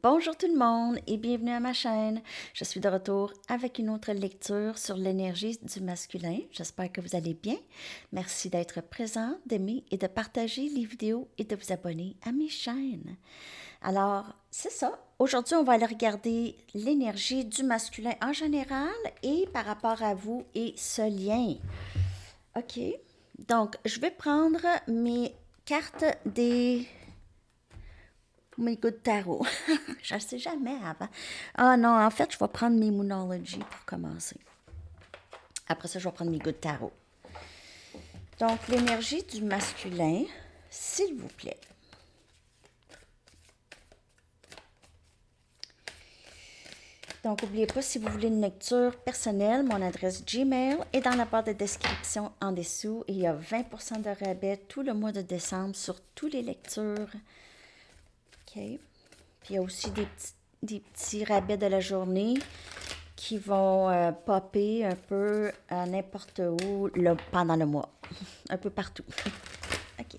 Bonjour tout le monde et bienvenue à ma chaîne. Je suis de retour avec une autre lecture sur l'énergie du masculin. J'espère que vous allez bien. Merci d'être présent, d'aimer et de partager les vidéos et de vous abonner à mes chaînes. Alors, c'est ça. Aujourd'hui, on va aller regarder l'énergie du masculin en général et par rapport à vous et ce lien. OK. Donc, je vais prendre mes cartes mes gouttes de tarot. Je ne sais jamais avant. Ah non, en fait, je vais prendre mes Moonology pour commencer. Après ça, je vais prendre mes gouttes de tarot. Donc, l'énergie du masculin, s'il vous plaît. Donc, n'oubliez pas, si vous voulez une lecture personnelle, mon adresse Gmail est dans la barre de description en dessous. Et il y a 20% de rabais tout le mois de décembre sur toutes les lectures. OK. Puis il y a aussi des petits rabais de la journée qui vont popper un peu n'importe où pendant le mois. Un peu partout. OK.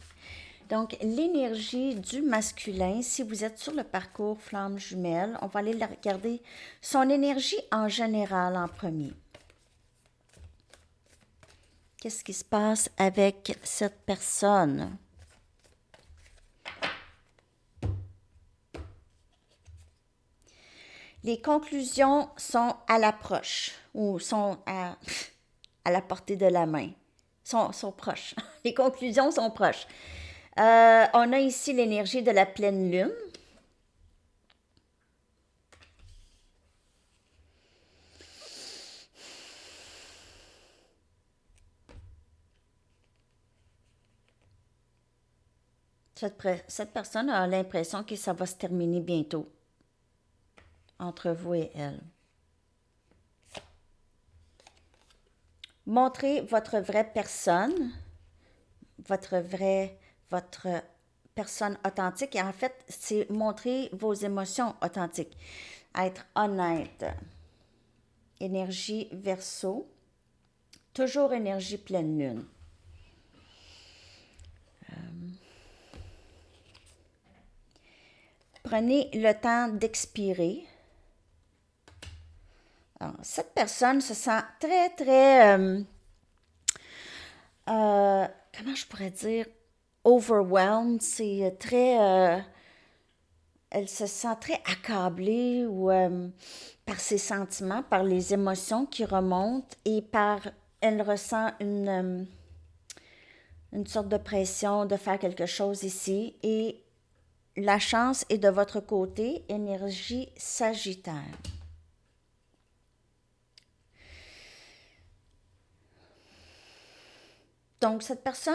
Donc, l'énergie du masculin, si vous êtes sur le parcours flamme jumelle, on va aller regarder son énergie en général en premier. Qu'est-ce qui se passe avec cette personne? Les conclusions sont à l'approche ou sont à la portée de la main. Sont proches. Les conclusions sont proches. On a ici l'énergie de la pleine lune. Cette personne a l'impression que ça va se terminer bientôt entre vous et elle. Montrez votre vraie personne, votre personne authentique. Et en fait, c'est montrer vos émotions authentiques. Être honnête. Énergie Verseau. Toujours énergie pleine lune. Prenez le temps d'expirer. Alors, cette personne se sent très, très, comment je pourrais dire, overwhelmed. C'est très, elle se sent très accablée ou par ses sentiments, par les émotions qui remontent et elle ressent une sorte de pression de faire quelque chose ici et la chance est de votre côté, énergie Sagittaire. Donc, cette personne,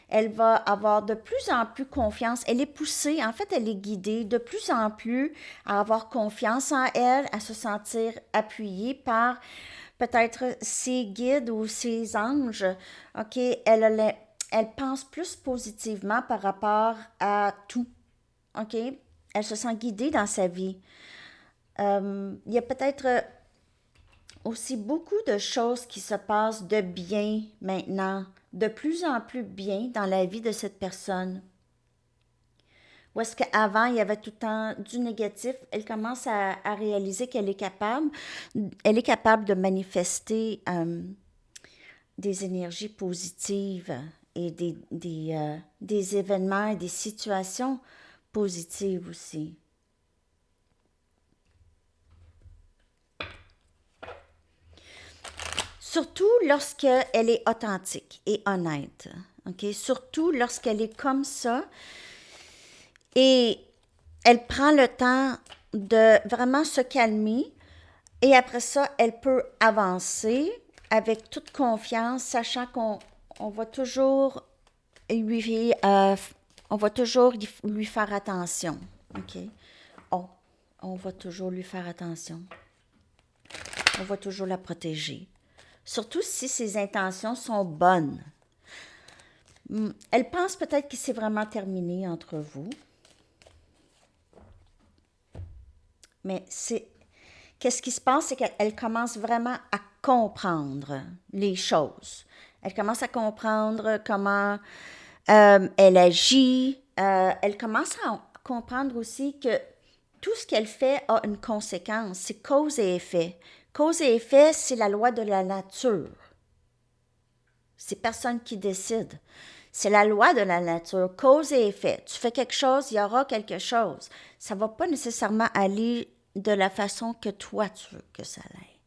elle va avoir de plus en plus confiance. Elle est poussée, en fait, elle est guidée de plus en plus à avoir confiance en elle, à se sentir appuyée par peut-être ses guides ou ses anges. OK, elle pense plus positivement par rapport à tout. OK, elle se sent guidée dans sa vie. Il y a peut-être aussi beaucoup de choses qui se passent de bien maintenant, de plus en plus bien dans la vie de cette personne. Ou est-ce qu'avant, il y avait tout le temps du négatif, elle commence à réaliser qu'elle est capable, de manifester des énergies positives et des événements et des situations positives aussi. Surtout lorsqu'elle est authentique et honnête. Okay? Surtout lorsqu'elle est comme ça et elle prend le temps de vraiment se calmer et après ça, elle peut avancer avec toute confiance, sachant qu'on va toujours on va toujours lui faire attention. OK? On va toujours lui faire attention. On va toujours la protéger. Surtout si ses intentions sont bonnes. Elle pense peut-être que c'est vraiment terminé entre vous. Mais qu'est-ce qui se passe, c'est qu'elle commence vraiment à comprendre les choses. Elle commence à comprendre comment elle agit. Elle commence à comprendre aussi que Tout ce qu'elle fait a une conséquence. C'est cause et effet. Cause et effet, c'est la loi de la nature. C'est personne qui décide. C'est la loi de la nature, cause et effet. Tu fais quelque chose, il y aura quelque chose. Ça ne va pas nécessairement aller de la façon que toi tu veux que ça aille.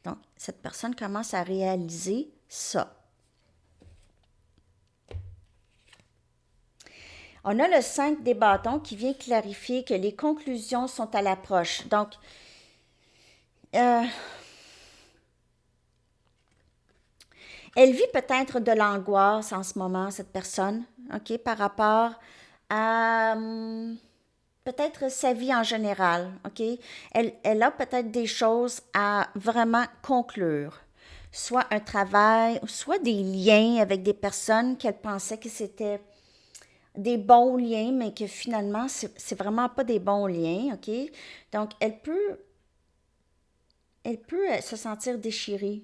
Donc, cette personne commence à réaliser ça. On a le 5 des bâtons qui vient clarifier que les conclusions sont à l'approche. Donc, elle vit peut-être de l'angoisse en ce moment, cette personne, OK, par rapport à peut-être sa vie en général, OK? Elle a peut-être des choses à vraiment conclure, soit un travail, soit des liens avec des personnes qu'elle pensait que c'était des bons liens, mais que finalement, c'est vraiment pas des bons liens, OK? Donc, elle peut se sentir déchirée.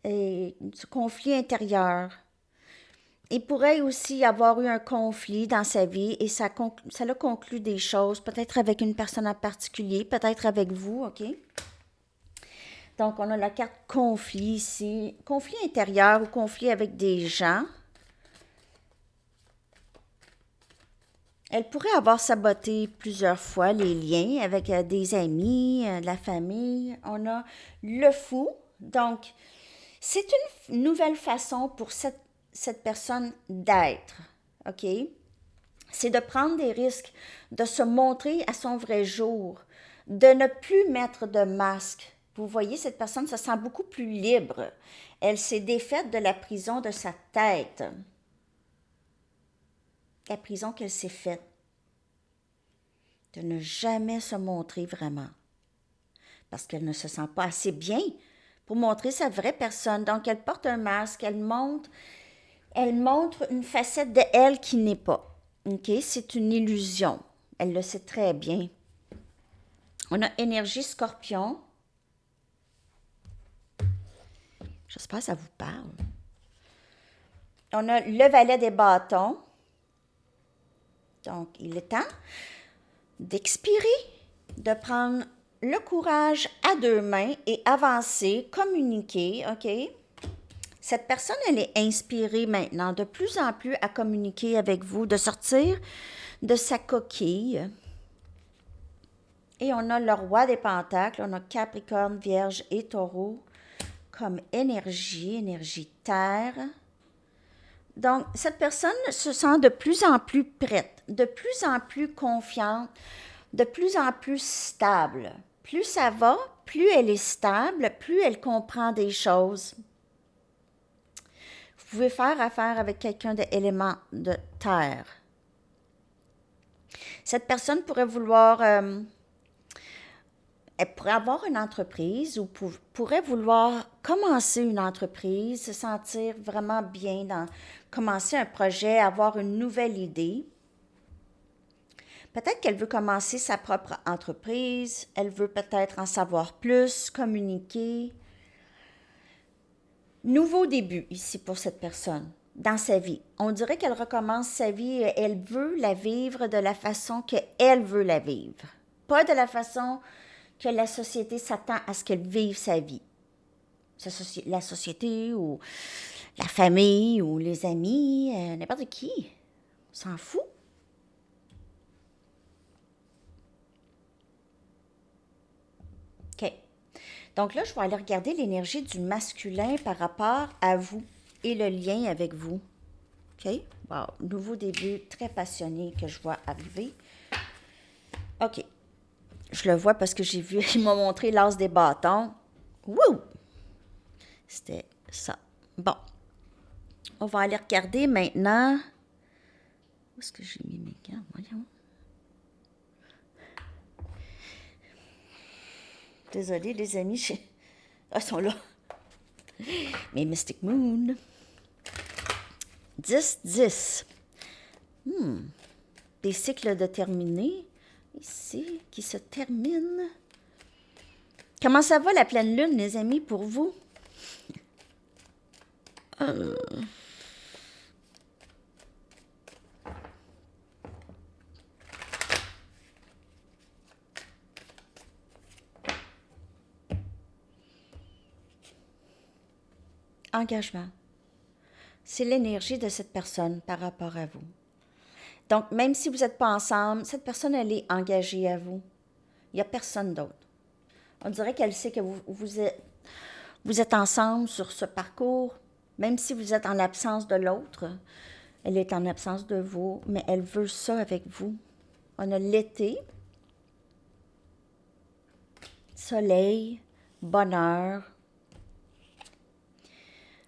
Et du conflit intérieur. Il pourrait aussi y avoir eu un conflit dans sa vie et ça l'a conclu des choses, peut-être avec une personne en particulier, peut-être avec vous, OK? Donc, on a la carte conflit ici. Conflit intérieur ou conflit avec des gens. Elle pourrait avoir saboté plusieurs fois les liens avec des amis, la famille. On a le fou. Donc, c'est une nouvelle façon pour cette personne d'être, OK? C'est de prendre des risques, de se montrer à son vrai jour, de ne plus mettre de masque. Vous voyez, cette personne se sent beaucoup plus libre. Elle s'est défaite de la prison de sa tête, la prison qu'elle s'est faite, de ne jamais se montrer vraiment, parce qu'elle ne se sent pas assez bien pour montrer sa vraie personne. Donc, elle porte un masque, elle montre une facette de elle qui n'est pas. OK? C'est une illusion. Elle le sait très bien. On a énergie scorpion. J'espère que ça vous parle. On a le valet des bâtons. Donc, il est temps d'expirer, de prendre le courage à deux mains et avancer, communiquer, OK? Cette personne, elle est inspirée maintenant de plus en plus à communiquer avec vous, de sortir de sa coquille. Et on a le roi des pentacles, on a Capricorne, Vierge et Taureau comme énergie terre. Donc, cette personne se sent de plus en plus prête, de plus en plus confiante, de plus en plus stable. Plus ça va, plus elle est stable, plus elle comprend des choses. Vous pouvez faire affaire avec quelqu'un d'élément de terre. Cette personne pourrait vouloir, elle pourrait avoir une entreprise ou pourrait vouloir commencer une entreprise, se sentir vraiment bien dans commencer un projet, avoir une nouvelle idée. Peut-être qu'elle veut commencer sa propre entreprise, elle veut peut-être en savoir plus, communiquer. Nouveau début ici pour cette personne dans sa vie. On dirait qu'elle recommence sa vie et elle veut la vivre de la façon qu'elle veut la vivre. Pas de la façon que la société s'attend à ce qu'elle vive sa vie. La société ou la famille ou les amis, n'importe qui. On s'en fout. OK. Donc là, je vais aller regarder l'énergie du masculin par rapport à vous et le lien avec vous. OK? Wow. Nouveau début très passionné que je vois arriver. OK. Je le vois parce que j'ai vu, il m'a montré l'as des bâtons. Wouh! C'était ça. Bon. On va aller regarder maintenant. Où est-ce que j'ai mis mes gants? Voyons. Désolée, les amis. Ah, ils sont là. Mes Mystic Moon. 10-10. Des cycles de terminés. Ici, qui se terminent. Comment ça va la pleine lune, les amis, pour vous? Engagement. C'est l'énergie de cette personne par rapport à vous. Donc, même si vous n'êtes pas ensemble, cette personne, elle est engagée à vous. Il n'y a personne d'autre. On dirait qu'elle sait que vous êtes ensemble sur ce parcours, même si vous êtes en l'absence de l'autre. Elle est en absence de vous, mais elle veut ça avec vous. On a l'été, soleil, bonheur,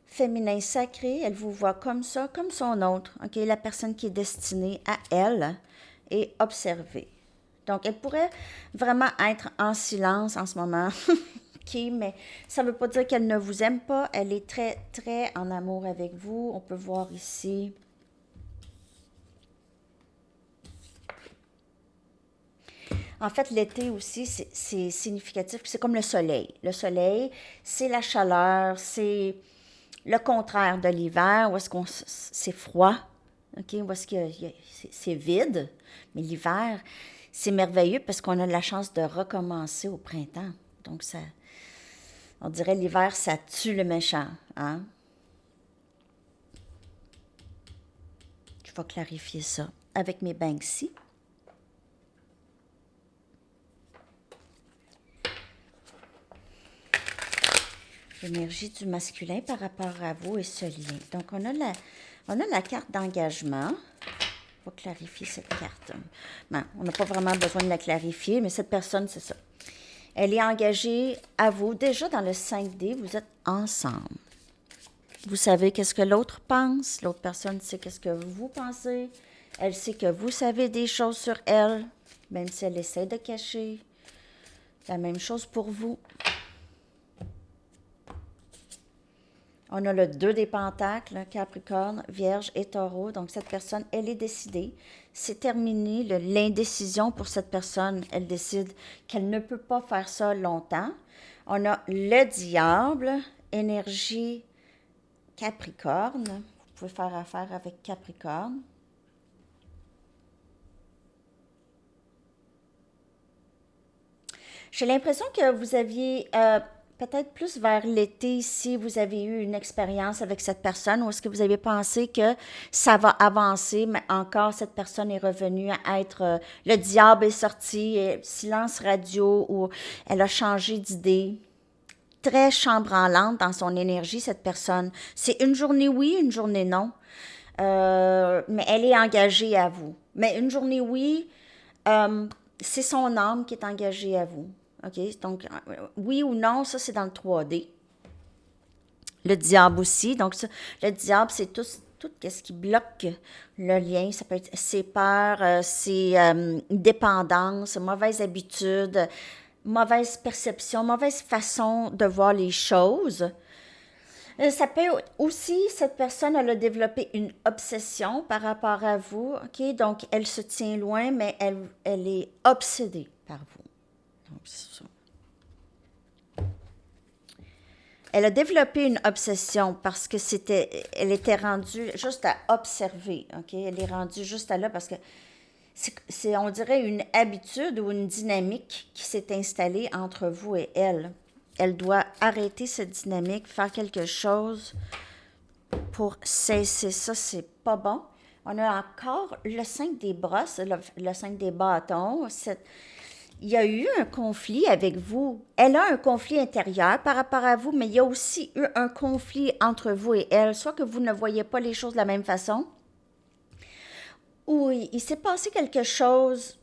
féminin sacré, elle vous voit comme ça, comme son autre, ok, la personne qui est destinée à elle et observée. Donc, elle pourrait vraiment être en silence en ce moment, ok, mais ça ne veut pas dire qu'elle ne vous aime pas, elle est très, très en amour avec vous. On peut voir ici. En fait, l'été aussi, c'est significatif, c'est comme le soleil. Le soleil, c'est la chaleur, c'est le contraire de l'hiver, où est-ce qu'on c'est froid, ok, où est-ce que c'est vide, mais l'hiver, c'est merveilleux parce qu'on a la chance de recommencer au printemps. Donc ça, on dirait l'hiver, ça tue le méchant, hein? Je vais clarifier ça avec mes Banksy. L'énergie du masculin par rapport à vous et ce lien. Donc, on a la carte d'engagement. On va clarifier cette carte. Ben, on n'a pas vraiment besoin de la clarifier, mais cette personne, c'est ça. Elle est engagée à vous. Déjà, dans le 5D, vous êtes ensemble. Vous savez qu'est-ce que l'autre pense. L'autre personne sait qu'est-ce que vous pensez. Elle sait que vous savez des choses sur elle, même si elle essaie de cacher. La même chose pour vous. On a le 2 des pentacles, Capricorne, Vierge et Taureau. Donc, cette personne, elle est décidée. C'est terminé l'indécision pour cette personne. Elle décide qu'elle ne peut pas faire ça longtemps. On a le diable, énergie Capricorne. Vous pouvez faire affaire avec Capricorne. J'ai l'impression que vous aviez... peut-être plus vers l'été, si vous avez eu une expérience avec cette personne, ou est-ce que vous avez pensé que ça va avancer, mais encore cette personne est revenue à être, le diable est sorti, silence radio, ou elle a changé d'idée. Très chambranlante dans son énergie, cette personne. C'est une journée oui, une journée non. Mais elle est engagée à vous. Mais une journée oui, c'est son âme qui est engagée à vous. OK? Donc, oui ou non, ça, c'est dans le 3D. Le diable aussi. Donc, ça, le diable, c'est tout ce qui bloque le lien. Ça peut être ses peurs, ses dépendances, mauvaises habitudes, mauvaise perception, mauvaise façon de voir les choses. Ça peut aussi, cette personne, elle a développé une obsession par rapport à vous. OK? Donc, elle se tient loin, mais elle est obsédée par vous. Donc, c'est ça. Elle a développé une obsession parce que elle était rendue juste à observer, ok? Elle est rendue juste à là parce que c'est, on dirait, une habitude ou une dynamique qui s'est installée entre vous et elle. Elle doit arrêter cette dynamique, faire quelque chose pour cesser ça, c'est pas bon. On a encore le 5 des brosses, le 5 des bâtons, il y a eu un conflit avec vous. Elle a un conflit intérieur par rapport à vous, mais il y a aussi eu un conflit entre vous et elle, soit que vous ne voyez pas les choses de la même façon, ou il s'est passé quelque chose,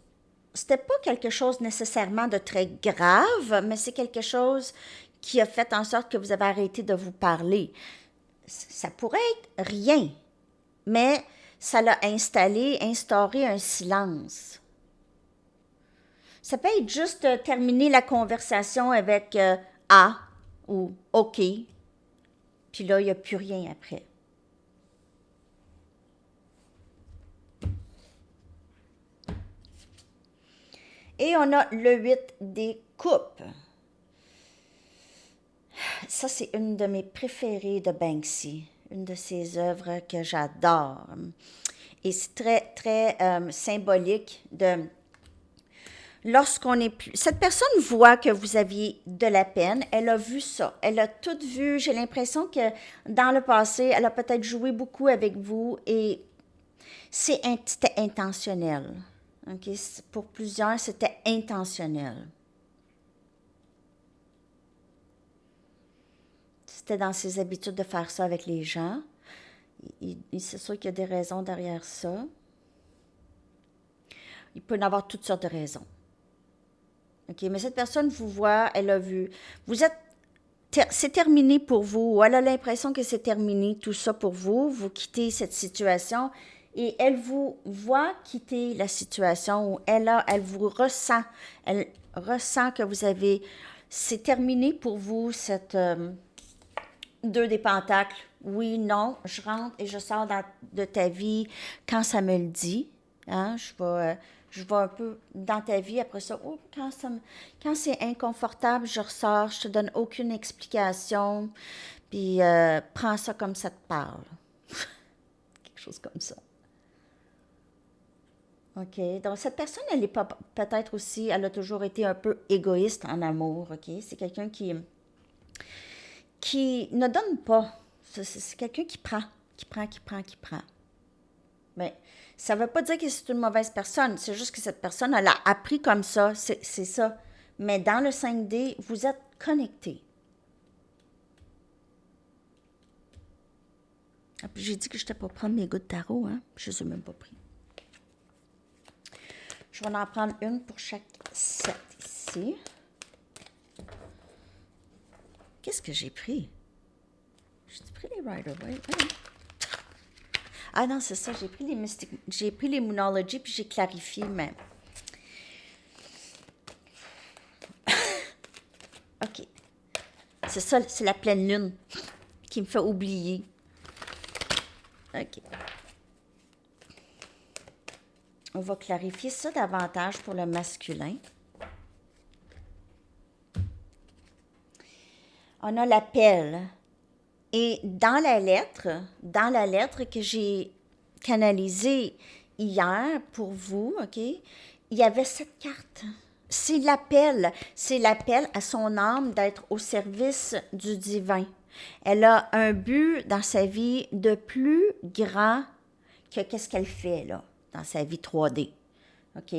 c'était pas quelque chose nécessairement de très grave, mais c'est quelque chose qui a fait en sorte que vous avez arrêté de vous parler. Ça pourrait être rien, mais ça l'a instauré un silence. Ça peut être juste terminer la conversation avec A ou OK, puis là, il n'y a plus rien après. Et on a le 8 des coupes. Ça, c'est une de mes préférées de Banksy, une de ses œuvres que j'adore. Et c'est très, très symbolique de lorsqu'on est plus... Cette personne voit que vous aviez de la peine, elle a vu ça, elle a tout vu, j'ai l'impression que dans le passé, elle a peut-être joué beaucoup avec vous et c'était intentionnel. OK? Pour plusieurs, c'était intentionnel. C'était dans ses habitudes de faire ça avec les gens. C'est sûr qu'il y a des raisons derrière ça. Il peut y avoir toutes sortes de raisons. OK? Mais cette personne vous voit, elle a vu. Vous êtes c'est terminé pour vous, ou elle a l'impression que c'est terminé tout ça pour vous, vous quittez cette situation et elle vous voit quitter la situation où elle vous ressent, elle ressent que vous avez, c'est terminé pour vous cette deux des pentacles, oui, non, je rentre et je sors de ta vie quand ça me le dit. Hein? Je vais un peu dans ta vie. Après ça, oh, quand c'est inconfortable, je ressors. Je te donne aucune explication. Puis prends ça comme ça te parle. Quelque chose comme ça. OK. Donc, cette personne, elle est pas, peut-être aussi, elle a toujours été un peu égoïste en amour. OK. C'est quelqu'un qui ne donne pas. C'est quelqu'un qui prend, qui prend, qui prend, qui prend. Mais ça ne veut pas dire que c'est une mauvaise personne. C'est juste que cette personne, elle a appris comme ça. C'est ça. Mais dans le 5D, vous êtes connectés. Ah, puis j'ai dit que je n'étais pas prendre mes gouttes de tarot, hein? Je ne les ai même pas pris. Je vais en prendre une pour chaque set ici. Qu'est-ce que j'ai pris? J'ai pris les Rider-Waite. Ah non, c'est ça, j'ai pris les Mystic, j'ai pris les Moonology puis j'ai clarifié, mais... OK. C'est ça, c'est la pleine lune qui me fait oublier. OK. On va clarifier ça davantage pour le masculin. On a l'appel. Et dans la lettre que j'ai canalisée hier pour vous, OK, il y avait cette carte. C'est l'appel à son âme d'être au service du divin. Elle a un but dans sa vie de plus grand que qu'est-ce qu'elle fait là, dans sa vie 3D. OK?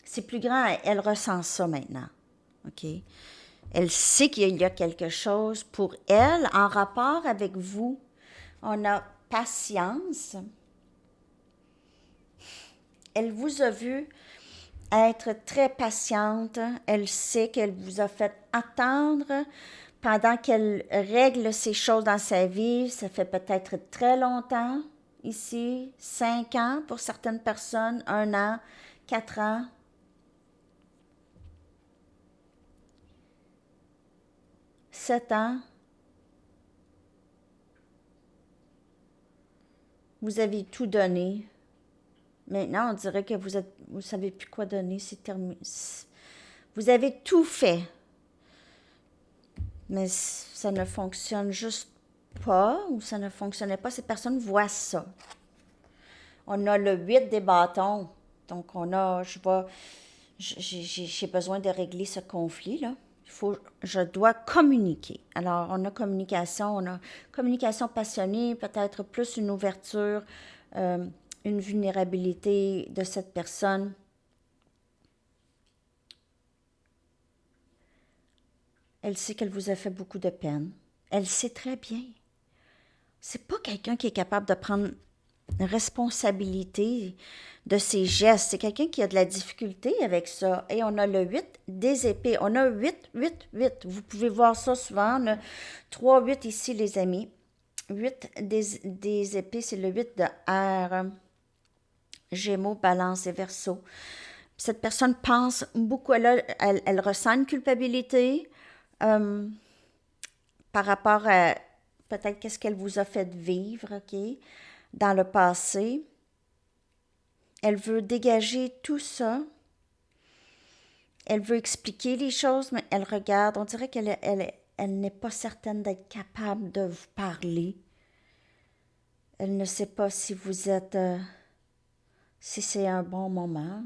C'est plus grand, elle ressent ça maintenant. OK? Elle sait qu'il y a quelque chose pour elle en rapport avec vous. On a patience. Elle vous a vu être très patiente. Elle sait qu'elle vous a fait attendre pendant qu'elle règle ces choses dans sa vie. Ça fait peut-être très longtemps ici, 5 ans pour certaines personnes, 1 an, 4 ans. Sept ans, vous avez tout donné. Maintenant, on dirait que vous savez plus quoi donner, c'est terminé. Vous avez tout fait, mais ça ne fonctionne juste pas, ou ça ne fonctionnait pas. Cette personne voit ça. On a le 8 des bâtons, donc j'ai besoin de régler ce conflit-là. Je dois communiquer. Alors, on a communication passionnée, peut-être plus une ouverture, une vulnérabilité de cette personne. Elle sait qu'elle vous a fait beaucoup de peine. Elle sait très bien. C'est pas quelqu'un qui est capable de prendre responsabilité de ses gestes. C'est quelqu'un qui a de la difficulté avec ça. Et on a le 8 des épées. On a 8, 8, 8. Vous pouvez voir ça souvent. On a 3, 8 ici, les amis. 8 des épées, c'est le 8 de R. Gémeaux, Balance et Verseau. Cette personne pense beaucoup. Elle ressent une culpabilité par rapport à peut-être qu'est-ce qu'elle vous a fait vivre, OK, dans le passé. Elle veut dégager tout ça. Elle veut expliquer les choses, mais elle regarde. On dirait elle n'est pas certaine d'être capable de vous parler. Elle ne sait pas si vous êtes... si c'est un bon moment.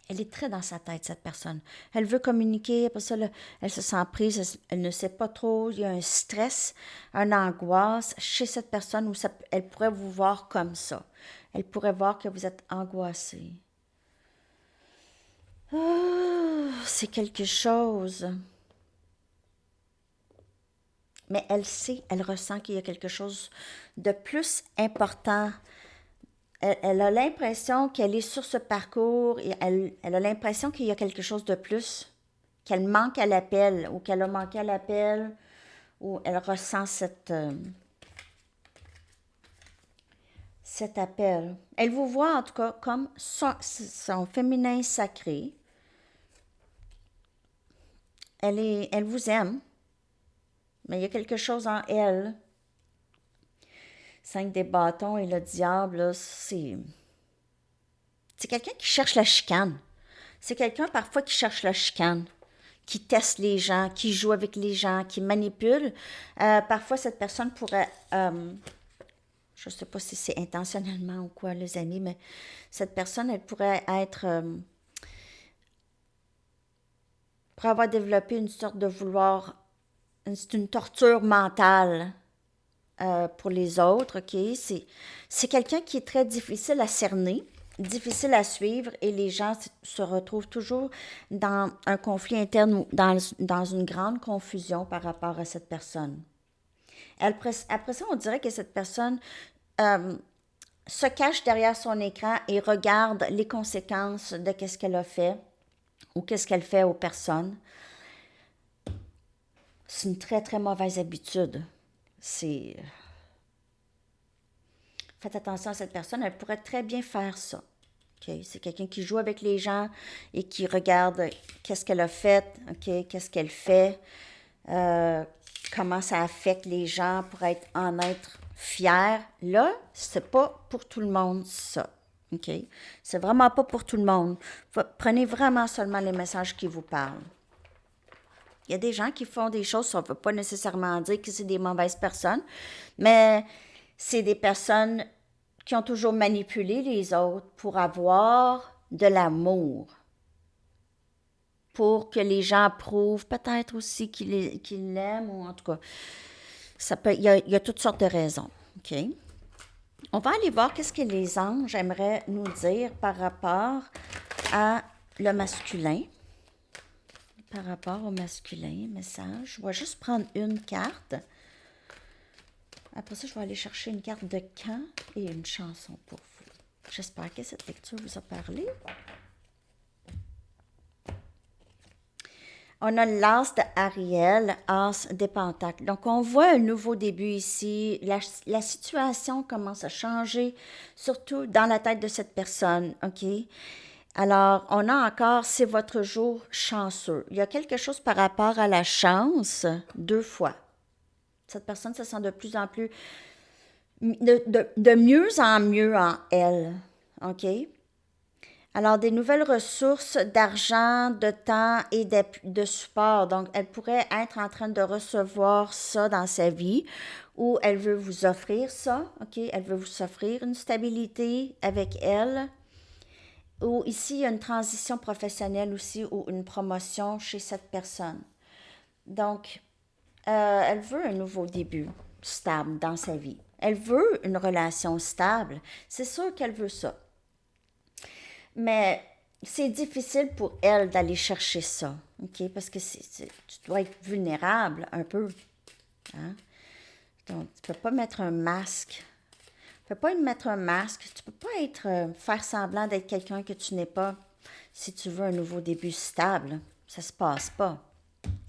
Elle est très dans sa tête, cette personne. Elle veut communiquer, après ça, là, elle se sent prise, elle ne sait pas trop, il y a un stress, une angoisse chez cette personne où elle pourrait vous voir comme ça. Elle pourrait voir que vous êtes angoissé. Oh, c'est quelque chose. Mais elle sait, elle ressent qu'il y a quelque chose de plus important. Elle a l'impression qu'elle est sur ce parcours et elle a l'impression qu'il y a quelque chose de plus, qu'elle manque à l'appel ou qu'elle a manqué à l'appel ou elle ressent cet appel. Elle vous voit en tout cas comme son féminin sacré. Elle vous aime, mais il y a quelque chose en elle. 5 des bâtons et le diable, là, c'est quelqu'un qui cherche la chicane. C'est quelqu'un parfois qui cherche la chicane, qui teste les gens, qui joue avec les gens, qui manipule. Parfois, cette personne pourrait, je ne sais pas si c'est intentionnellement ou quoi, les amis, mais cette personne, elle pourrait être, pourrait avoir développé une sorte de vouloir, c'est une torture mentale pour les autres, ok? C'est quelqu'un qui est très difficile à cerner, difficile à suivre et les gens se retrouvent toujours dans un conflit interne ou dans une grande confusion par rapport à cette personne. Après ça, on dirait que cette personne euh, se cache derrière son écran et regarde les conséquences de qu'est-ce qu'elle a fait ou qu'est-ce qu'elle fait aux personnes. C'est une très, très mauvaise habitude. C'est Faites attention à cette personne, elle pourrait très bien faire ça. Okay? C'est quelqu'un qui joue avec les gens et qui regarde qu'est-ce qu'elle a fait, okay? Qu'est-ce qu'elle fait, comment ça affecte les gens pour en être fier. Là, c'est pas pour tout le monde ça. Okay? C'est vraiment pas pour tout le monde. Prenez vraiment seulement les messages qui vous parlent. Il y a des gens qui font des choses, ça ne veut pas nécessairement dire que c'est des mauvaises personnes, mais c'est des personnes qui ont toujours manipulé les autres pour avoir de l'amour, pour que les gens prouvent peut-être aussi qu'ils l'aiment, ou en tout cas, il y a toutes sortes de raisons. OK? On va aller voir qu'est-ce que les anges aimeraient nous dire par rapport à le masculin. Par rapport au masculin, message. Je vais juste prendre une carte. Après ça, je vais aller chercher une carte de camp et une chanson pour vous. J'espère que cette lecture vous a parlé. On a l'as de Ariel, as des pentacles. Donc, on voit un nouveau début ici. La situation commence à changer, surtout dans la tête de cette personne, OK? Alors, on a encore, c'est votre jour chanceux. Il y a quelque chose par rapport à la chance, 2 fois. Cette personne se sent de plus en plus, de mieux en mieux en elle, OK? Alors, des nouvelles ressources d'argent, de temps et de support. Donc, elle pourrait être en train de recevoir ça dans sa vie ou elle veut vous offrir ça, OK? Elle veut vous offrir une stabilité avec elle. Ou ici, il y a une transition professionnelle aussi ou une promotion chez cette personne. Donc, elle veut un nouveau début stable dans sa vie. Elle veut une relation stable. C'est sûr qu'elle veut ça. Mais c'est difficile pour elle d'aller chercher ça, OK? Parce que tu dois être vulnérable un peu. Hein? Donc, tu ne peux pas mettre un masque. Tu ne peux pas mettre un masque. Tu ne peux pas faire semblant d'être quelqu'un que tu n'es pas si tu veux un nouveau début stable. Ça ne se passe pas.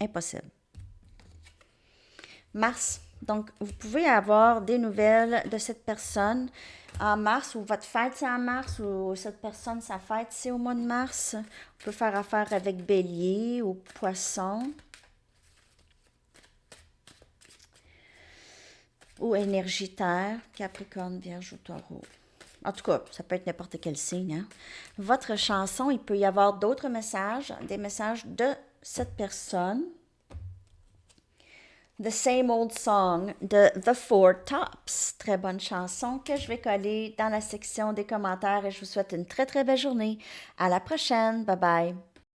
Impossible. Mars. Donc, vous pouvez avoir des nouvelles de cette personne en mars, ou votre fête c'est en mars, ou cette personne, sa fête c'est au mois de mars. On peut faire affaire avec Bélier ou Poisson. Ou énergie terre, Capricorne, Vierge ou Taureau. En tout cas, ça peut être n'importe quel signe. Hein? Votre chanson, il peut y avoir d'autres messages, des messages de cette personne. The Same Old Song de The Four Tops. Très bonne chanson que je vais coller dans la section des commentaires et je vous souhaite une très très belle journée. À la prochaine. Bye bye.